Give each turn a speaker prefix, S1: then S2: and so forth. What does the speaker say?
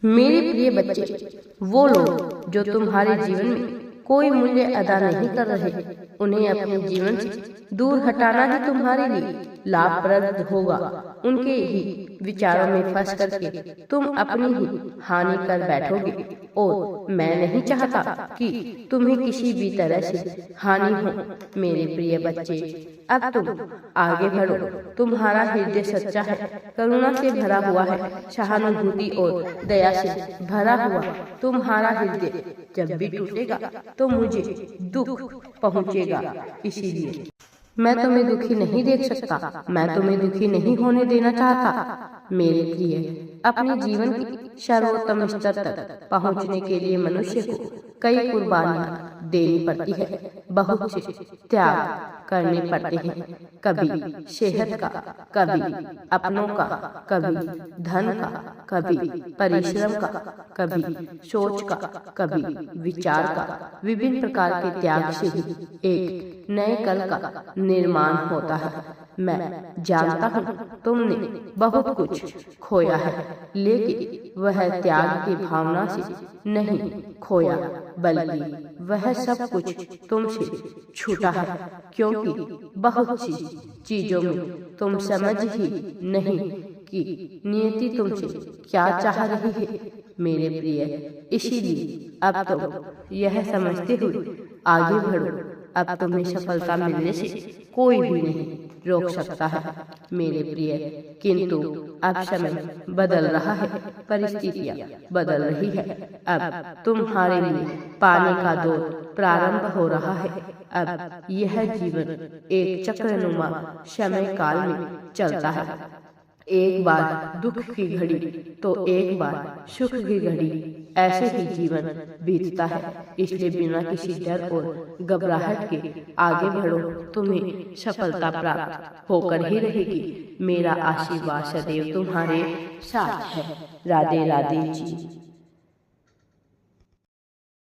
S1: मेरे प्रिय बच्चे, वो लोग जो तुम्हारे जीवन में कोई मूल्य अदा नहीं कर रहे, उन्हें अपने जीवन से दूर हटाना ही तुम्हारे लिए लाभप्रद होगा। उनके ही विचारों में फंस करके तुम अपनी ही हानि कर बैठोगे, और मैं नहीं चाहता कि तुम्हें किसी भी तरह से हानि हो। मेरे प्रिय बच्चे, अब तुम आगे बढ़ो। तुम्हारा हृदय सच्चा है, करुणा से भरा हुआ है, सहानुभूति और दया से भरा हुआ। तुम्हारा हृदय जब भी टूटेगा तो मुझे दुख पहुंचेगा। इसीलिए मैं तुम्हें दुखी नहीं देख सकता, मैं तुम्हें दुखी नहीं होने देना चाहता। मेरे प्रिय, अपने जीवन की सर्वोत्तम स्तर तक पहुंचने के लिए मनुष्य को कई कुर्बानियां देनी पड़ती है, बहुत से त्याग करने पड़ते हैं। कभी सेहत का, कभी अपनों का, कभी धन का, कभी परिश्रम का, कभी सोच का, कभी विचार का। विभिन्न प्रकार के त्याग से ही एक नए कल का निर्माण होता है। मैं जानता हूँ तुमने बहुत कुछ खोया है, लेकिन वह त्याग की भावना से नहीं खोया, बल्कि वह सब कुछ तुमसे छूटा है, क्योंकि बहुत सी चीजों में तुम समझ ही नहीं कि नियति तुमसे क्या चाह रही है। मेरे प्रिय, इसीलिए अब तुम यह समझते हुए आगे बढ़ो। अब तुम्हें सफलता मिलने से कोई भी नहीं रोक सकता है मेरे प्रिय, किंतु अब समय बदल रहा है, परिस्थितियां बदल रही है। अब तुम्हारे लिए पाने का दौर प्रारंभ हो रहा है। अब यह जीवन एक चक्रनुमा समय काल में चलता है। एक बार दुख की घड़ी तो एक बार सुख की घड़ी, ऐसे ही जीवन बीतता है। इसलिए बिना किसी डर और घबराहट के आगे बढ़ो, तुम्हें सफलता प्राप्त होकर ही रहेगी। मेरा आशीर्वाद सदैव तुम्हारे साथ है। राधे राधे जी।